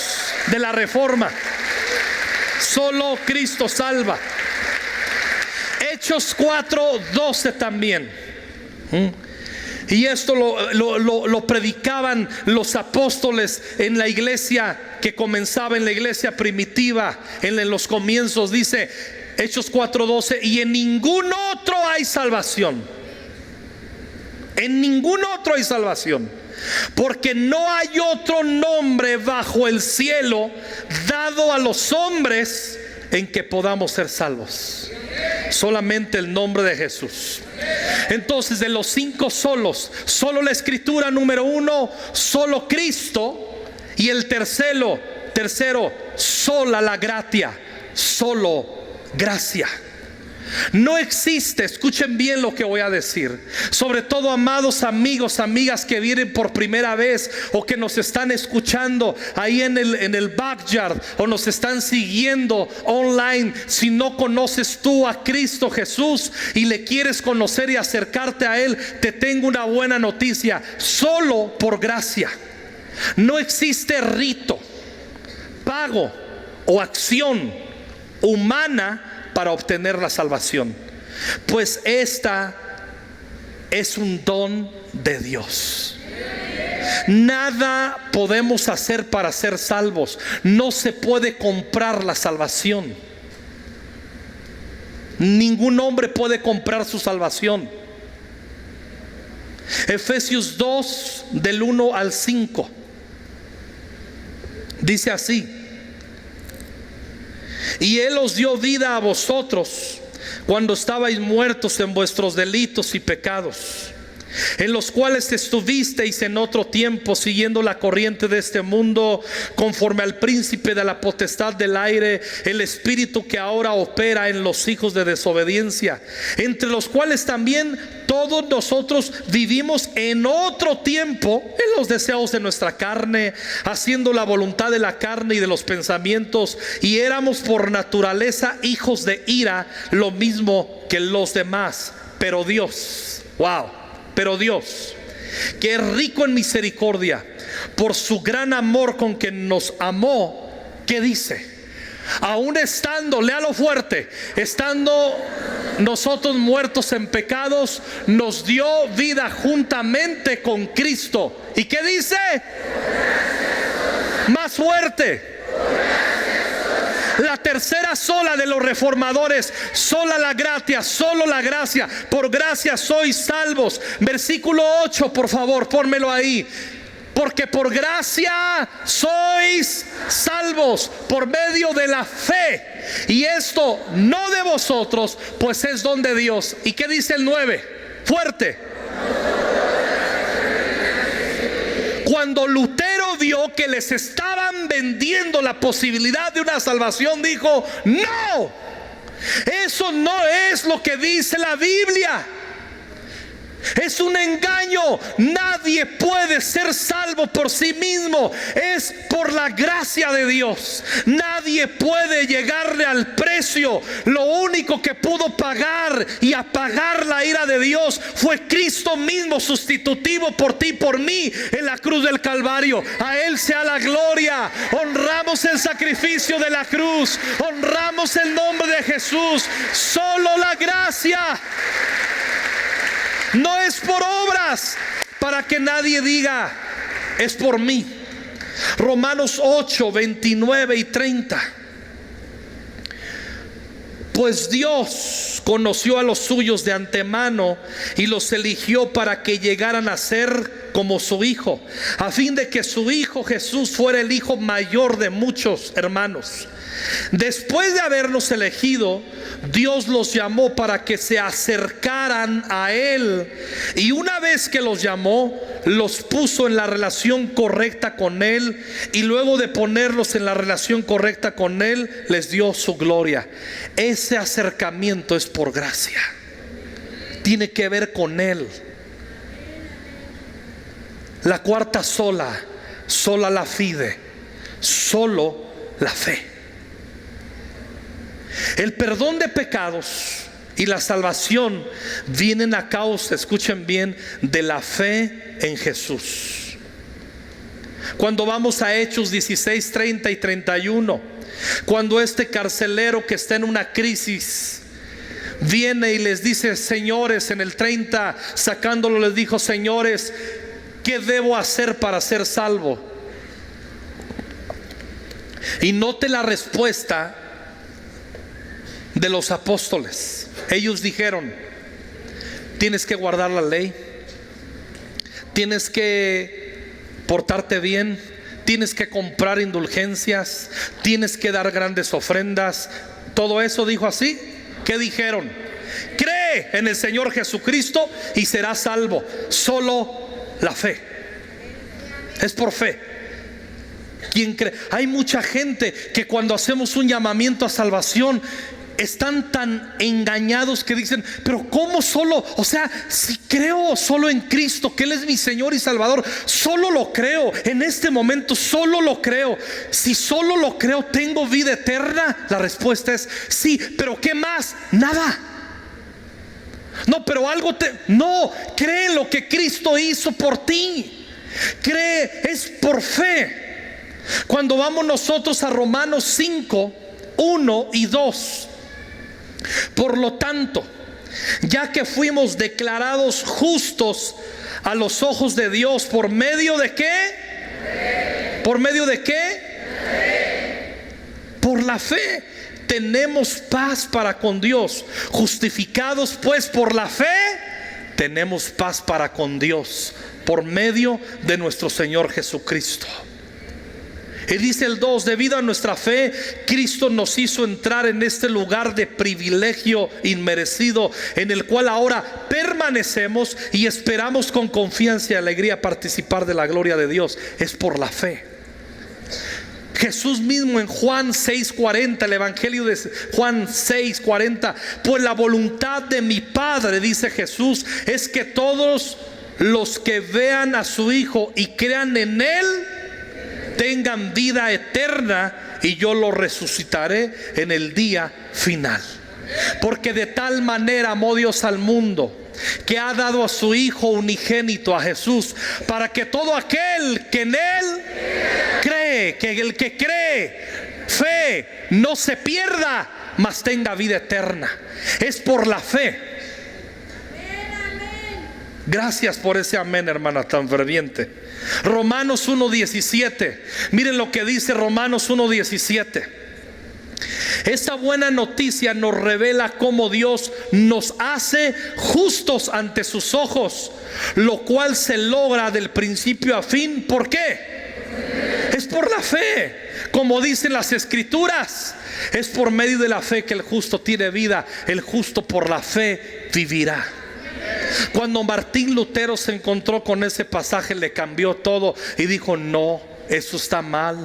de la Reforma. Solo Cristo salva. Hechos 4:12 también. Y esto lo predicaban los apóstoles en la iglesia que comenzaba, en la iglesia primitiva, en los comienzos. Dice Hechos 4:12: y en ningún otro hay salvación. En ningún otro hay salvación, porque no hay otro nombre bajo el cielo dado a los hombres en que podamos ser salvos. Solamente el nombre de Jesús. Entonces, de los 5 solos, solo la Escritura, número 1, solo Cristo. Y el tercero, sola la gratia, solo gracia. No existe, escuchen bien lo que voy a decir, sobre todo amados amigos, amigas que vienen por primera vez o que nos están escuchando ahí en el backyard o nos están siguiendo online. Si no conoces tú a Cristo Jesús y le quieres conocer y acercarte a Él, te tengo una buena noticia: solo por gracia. No existe rito, pago o acción humana para obtener la salvación, pues esta es un don de Dios. Nada podemos hacer para ser salvos. No se puede comprar la salvación. Ningún hombre puede comprar su salvación. Efesios 2 del 1 al 5 dice así: y Él os dio vida a vosotros cuando estabais muertos en vuestros delitos y pecados, en los cuales estuvisteis en otro tiempo, siguiendo la corriente de este mundo, conforme al príncipe de la potestad del aire, el espíritu que ahora opera en los hijos de desobediencia, entre los cuales también todos nosotros vivimos en otro tiempo en los deseos de nuestra carne, haciendo la voluntad de la carne y de los pensamientos, y éramos por naturaleza hijos de ira, lo mismo que los demás. Pero Dios, pero Dios, que es rico en misericordia, por su gran amor con que nos amó, ¿qué dice? Aún estando, léalo fuerte, estando nosotros muertos en pecados, nos dio vida juntamente con Cristo. ¿Y qué dice? Más fuerte. La tercera sola de los reformadores, sola la gracia, solo la gracia, por gracia sois salvos. Versículo 8, por favor, pónmelo ahí. Porque por gracia sois salvos por medio de la fe, y esto no de vosotros, pues es don de Dios. ¿Y qué dice el 9? Fuerte. Cuando Lutero vio que les estaban vendiendo la posibilidad de una salvación, dijo: no, eso no es lo que dice la Biblia. Es un engaño. Nadie puede ser salvo por sí mismo. Es por la gracia de Dios. Nadie puede llegarle al precio. Lo único que pudo pagar y apagar la ira de Dios fue Cristo mismo, sustitutivo por ti y por mí en la cruz del Calvario. A Él sea la gloria. Honramos el sacrificio de la cruz. Honramos el nombre de Jesús. Solo la gracia. No es por obras, para que nadie diga es por mí. Romanos 8, 29 y 30. Pues Dios conoció a los suyos de antemano y los eligió para que llegaran a ser como su Hijo, a fin de que su Hijo Jesús fuera el hijo mayor de muchos hermanos. Después de habernos elegido, Dios los llamó para que se acercaran a Él, y una vez que los llamó, los puso en la relación correcta con Él, y luego de ponerlos en la relación correcta con Él, les dio su gloria. Ese acercamiento es por gracia, tiene que ver con Él. La cuarta sola la fide, solo la fe. El perdón de pecados y la salvación vienen a causa, escuchen bien, de la fe en Jesús. Cuando vamos a Hechos 16, 30 y 31, cuando este carcelero que está en una crisis viene y les dice: señores, en el 30 sacándolo les dijo: señores, ¿qué debo hacer para ser salvo? Y note la respuesta de los apóstoles. Ellos dijeron: tienes que guardar la ley, tienes que portarte bien, tienes que comprar indulgencias, tienes que dar grandes ofrendas. Todo eso dijo así. ¿Qué dijeron? Cree en el Señor Jesucristo y serás salvo. Solo la fe. Es por fe. ¿Quién cree? Hay mucha gente que cuando hacemos un llamamiento a salvación están tan engañados que dicen: pero ¿cómo solo? O sea, si creo solo en Cristo, que Él es mi Señor y Salvador, solo lo creo, en este momento solo lo creo. Si solo lo creo, ¿tengo vida eterna? La respuesta es sí. ¿Pero qué más? Nada. No, pero algo no, cree en lo que Cristo hizo por ti. Cree, es por fe. Cuando vamos nosotros a Romanos 5, 1 y 2. Por lo tanto, ya que fuimos declarados justos a los ojos de Dios, ¿por medio de qué? ¿Por medio de qué? Por la fe. Tenemos paz para con Dios. Justificados pues por la fe, tenemos paz para con Dios por medio de nuestro Señor Jesucristo. Y dice el 2: debido a nuestra fe, Cristo nos hizo entrar en este lugar de privilegio inmerecido, en el cual ahora permanecemos y esperamos con confianza y alegría participar de la gloria de Dios. Es por la fe. Jesús mismo en Juan 6:40, el Evangelio de Juan 6:40: pues la voluntad de mi Padre, dice Jesús, es que todos los que vean a su Hijo y crean en Él tengan vida eterna, y yo lo resucitaré en el día final. Porque de tal manera amó Dios al mundo, que ha dado a su Hijo unigénito, a Jesús, para que todo aquel que en Él cree, que el que cree, fe, no se pierda, mas tenga vida eterna. Es por la fe. Gracias por ese amén, hermana, tan ferviente. Romanos 1:17. Miren lo que dice Romanos 1:17. Esta buena noticia nos revela cómo Dios nos hace justos ante sus ojos, lo cual se logra del principio a fin. ¿Por qué? Es por la fe. Como dicen las Escrituras, es por medio de la fe que el justo tiene vida. El justo por la fe vivirá. Cuando Martín Lutero se encontró con ese pasaje, le cambió todo y dijo: no, eso está mal,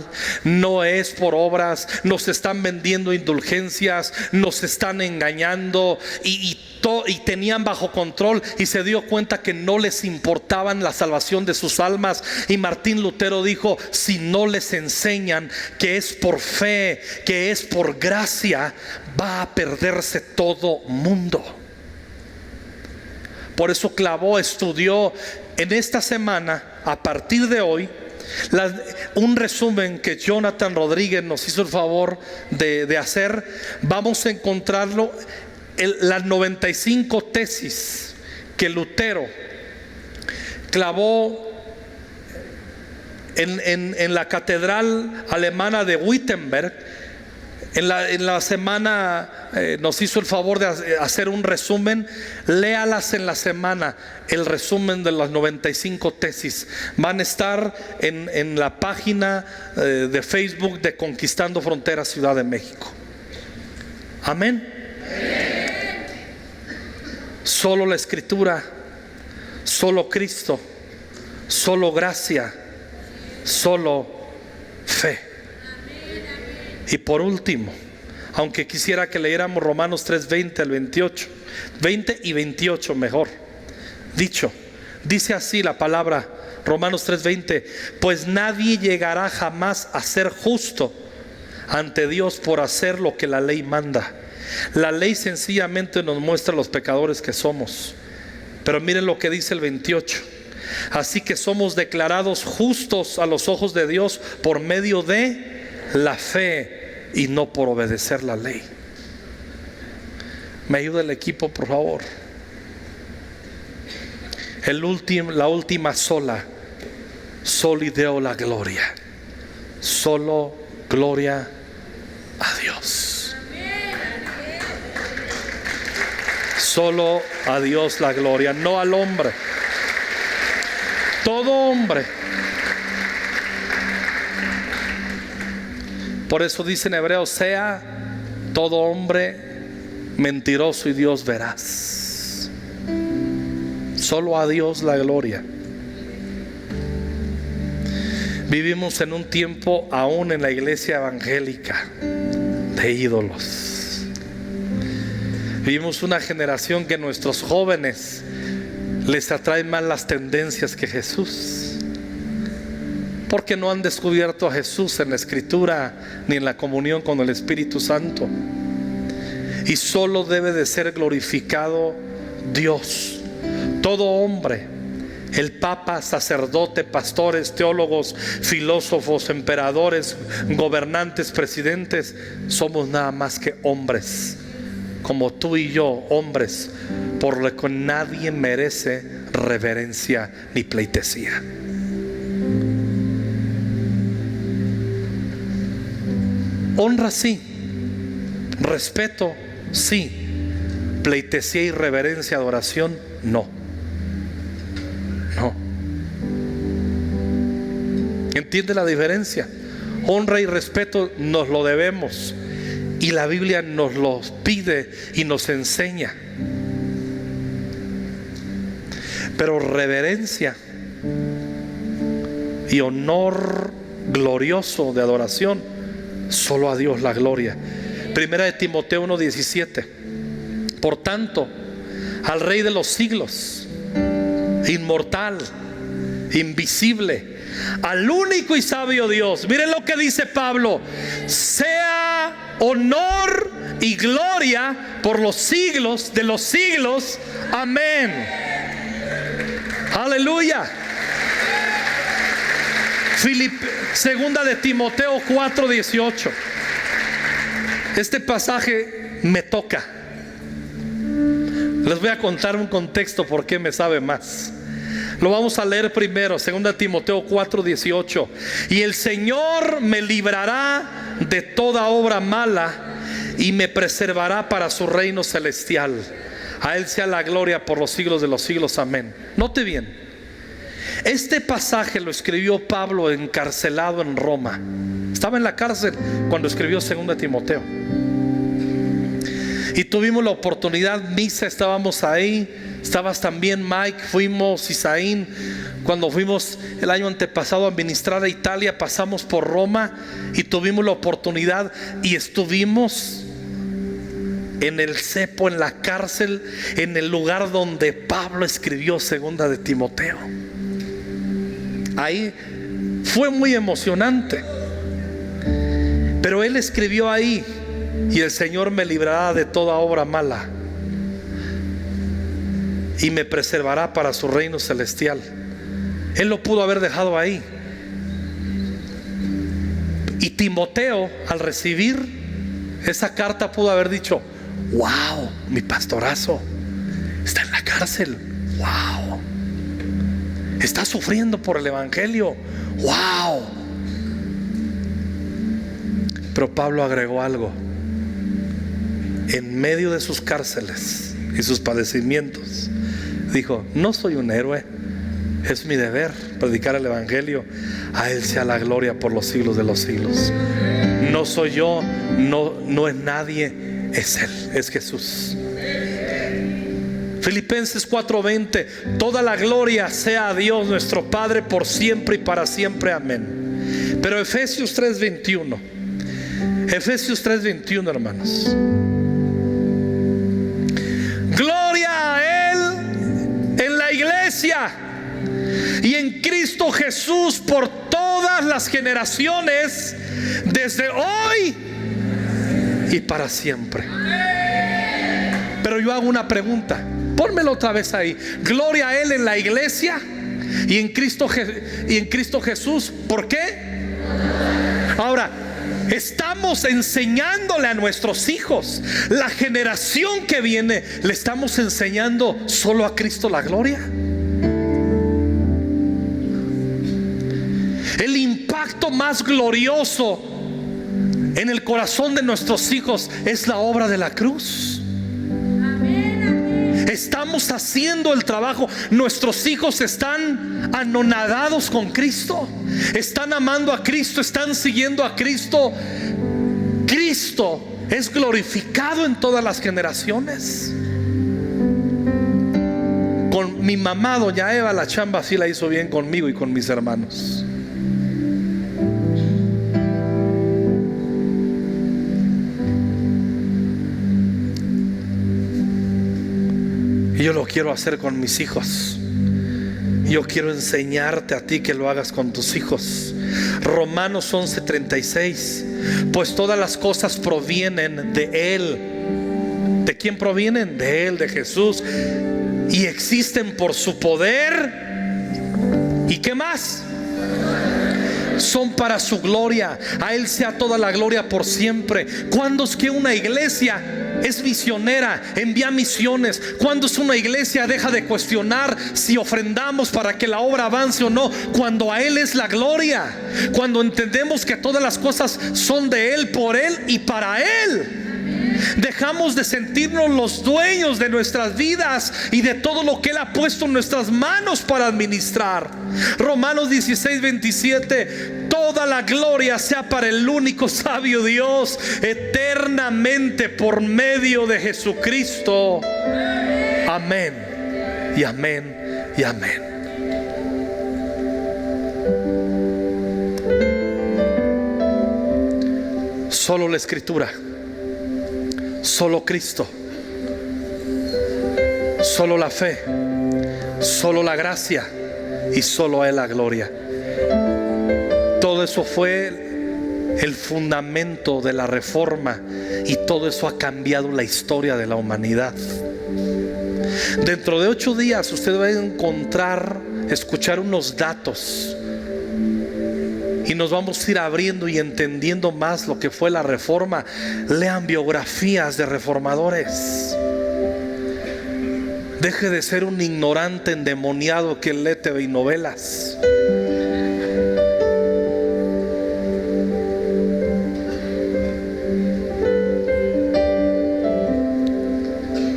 no es por obras, nos están vendiendo indulgencias, nos están engañando, y tenían bajo control, y se dio cuenta que no les importaban la salvación de sus almas. Y Martín Lutero dijo: si no les enseñan que es por fe, que es por gracia, va a perderse todo mundo. Por eso clavó, estudió en esta semana, a partir de hoy, un resumen que Jonathan Rodríguez nos hizo el favor de hacer. Vamos a encontrarlo las 95 tesis que Lutero clavó en la catedral alemana de Wittenberg. En la semana nos hizo el favor de hacer un resumen. Léalas en la semana, el resumen de las 95 tesis. Van a estar en la página de Facebook de Conquistando Fronteras Ciudad de México. Amén. Solo la Escritura, solo Cristo, solo gracia, solo fe. Y por último, aunque quisiera que leyéramos Romanos 3:20 al 28, 20 y 28 mejor dicho, dice así la palabra, Romanos 3:20: pues nadie llegará jamás a ser justo ante Dios por hacer lo que la ley manda. La ley sencillamente nos muestra los pecadores que somos. Pero miren lo que dice el 28: así que somos declarados justos a los ojos de Dios por medio de la fe y no por obedecer la ley. Me ayuda el equipo, por favor. La última sola, soli Deo la gloria. Solo gloria a Dios. Solo a Dios la gloria, no al hombre. Todo hombre. Por eso dice en Hebreos: sea todo hombre mentiroso y Dios veraz. Solo a Dios la gloria. Vivimos en un tiempo, aún en la iglesia evangélica, de ídolos. Vivimos una generación que nuestros jóvenes les atraen más las tendencias que Jesús, porque no han descubierto a Jesús en la Escritura ni en la comunión con el Espíritu Santo. Y solo debe de ser glorificado Dios. Todo hombre, el Papa, sacerdote, pastores, teólogos, filósofos, emperadores, gobernantes, presidentes, somos nada más que hombres, como tú y yo, hombres, por lo que nadie merece reverencia ni pleitesía. Honra sí, respeto sí, pleitesía y reverencia, adoración no. No. ¿Entiende la diferencia? honra y respeto nos lo debemos, y la Biblia nos lo pide y nos enseña. Pero reverencia y honor glorioso de adoración, solo a Dios la gloria. Primera de Timoteo 1:17. Por tanto, al Rey de los siglos, inmortal, invisible, al único y sabio Dios, miren lo que dice Pablo: sea honor y gloria por los siglos de los siglos. Amén. Aleluya. Segunda de Timoteo 4:18. Este pasaje me toca. Les voy a contar un contexto porque me sabe más. Lo vamos a leer primero, segunda de Timoteo 4:18. Y el Señor me librará de toda obra mala y me preservará para su reino celestial. A Él sea la gloria por los siglos de los siglos. Amén. Note bien, este pasaje lo escribió Pablo encarcelado en Roma. Estaba en la cárcel cuando escribió segunda de Timoteo. Y tuvimos la oportunidad, Misa, estábamos ahí, estabas también Mike, fuimos, Isaín, cuando fuimos el año antepasado a ministrar a Italia, pasamos por Roma y tuvimos la oportunidad y estuvimos en el cepo, en la cárcel, en el lugar donde Pablo escribió segunda de Timoteo. Ahí fue muy emocionante, pero él escribió ahí: y el Señor me librará de toda obra mala y me preservará para su reino celestial. Él lo pudo haber dejado ahí. Y Timoteo, al recibir esa carta, pudo haber dicho: wow, mi pastorazo está en la cárcel. Wow, está sufriendo por el evangelio. Wow. Pero Pablo agregó algo. En medio de sus cárceles y sus padecimientos, dijo: no soy un héroe, es mi deber predicar el evangelio. A Él sea la gloria por los siglos de los siglos. No soy yo, no es nadie, es Él, es Jesús. Filipenses 4:20. Toda la gloria sea a Dios nuestro Padre por siempre y para siempre. Amén. Pero Efesios 3:21. Efesios 3:21, hermanos. Gloria a Él en la iglesia y en Cristo Jesús por todas las generaciones, desde hoy y para siempre. Pero yo hago una pregunta, pónmelo otra vez ahí. Gloria a Él en la iglesia y en Cristo Jesús. ¿Por qué? Ahora, estamos enseñándole a nuestros hijos, la generación que viene, le estamos enseñando solo a Cristo la gloria. El impacto más glorioso en el corazón de nuestros hijos es la obra de la cruz. Estamos haciendo el trabajo. Nuestros hijos están anonadados con Cristo, están amando a Cristo, están siguiendo a Cristo. Cristo es glorificado en todas las generaciones. Con mi mamá, doña Eva, la chamba sí la hizo bien conmigo y con mis hermanos. Y yo lo quiero hacer con mis hijos. Yo quiero enseñarte a ti que lo hagas con tus hijos. Romanos 11:36. Pues todas las cosas provienen de Él. ¿De quién provienen? De Él, de Jesús. Y existen por su poder. ¿Y qué más? Son para su gloria. A Él sea toda la gloria por siempre. ¿Cuándo es que una iglesia es misionera, envía misiones? Cuando es una iglesia deja de cuestionar si ofrendamos para que la obra avance o no? Cuando a Él es la gloria, cuando entendemos que todas las cosas son de Él, por Él y para Él. Dejamos de sentirnos los dueños de nuestras vidas y de todo lo que Él ha puesto en nuestras manos para administrar. Romanos 16:27. Todo toda la gloria sea para el único sabio Dios, eternamente por medio de Jesucristo. Amén y amén y amén. Solo la Escritura, solo Cristo, solo la fe, solo la gracia y solo a Él la gloria. Todo eso fue el fundamento de la reforma y todo eso ha cambiado la historia de la humanidad. Dentro de 8 días usted va a escuchar unos datos y nos vamos a ir abriendo y entendiendo más lo que fue la reforma. Lean biografías de reformadores. Deje de ser un ignorante endemoniado que lee TV y novelas.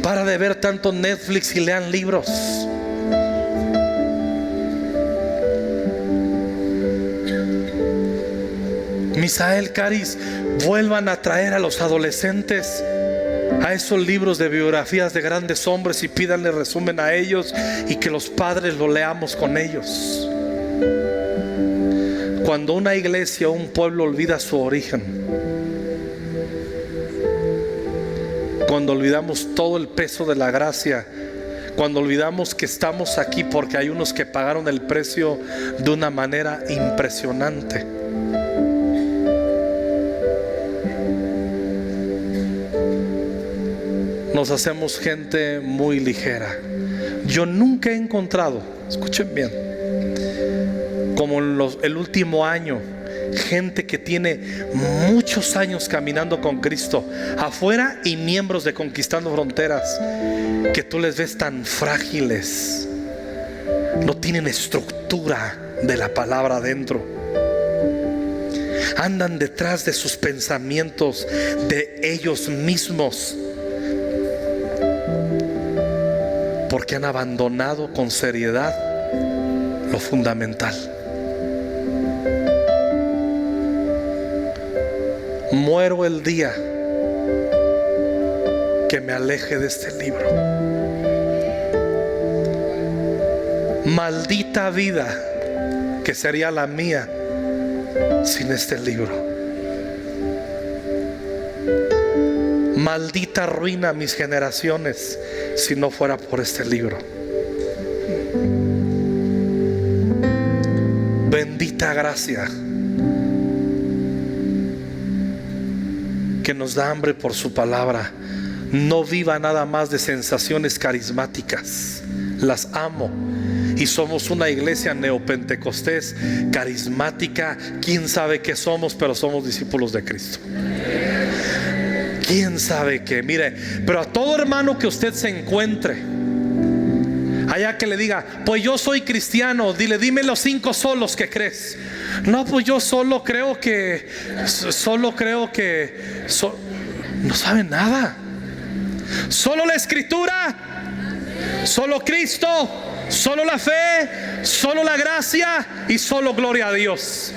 Para de ver tanto Netflix y lean libros. Misael, Caris, vuelvan a traer a los adolescentes a esos libros de biografías de grandes hombres y pídanle resumen a ellos y que los padres lo leamos con ellos. Cuando una iglesia o un pueblo olvida su origen, cuando olvidamos todo el peso de la gracia, cuando olvidamos que estamos aquí porque hay unos que pagaron el precio de una manera impresionante, nos hacemos gente muy ligera. Yo nunca he encontrado, escuchen bien, como en el último año, gente que tiene muchos años caminando con Cristo afuera y miembros de Conquistando Fronteras, que tú les ves tan frágiles, no tienen estructura de la palabra adentro, andan detrás de sus pensamientos, de ellos mismos, porque han abandonado con seriedad lo fundamental. Muero el día que me aleje de este libro. Maldita vida que sería la mía sin este libro. Maldita ruina mis generaciones si no fuera por este libro. Bendita gracia que nos da hambre por su palabra. No viva nada más de sensaciones carismáticas. Las amo. Y somos una iglesia neopentecostés carismática. Quién sabe qué somos, pero somos discípulos de Cristo. Quién sabe qué. Mire, pero a todo hermano que usted se encuentre allá que le diga, pues yo soy cristiano, dime los 5 solos que crees. No, pues yo solo creo que no sabe nada. Solo la Escritura, solo Cristo, solo la fe, solo la gracia y solo gloria a Dios.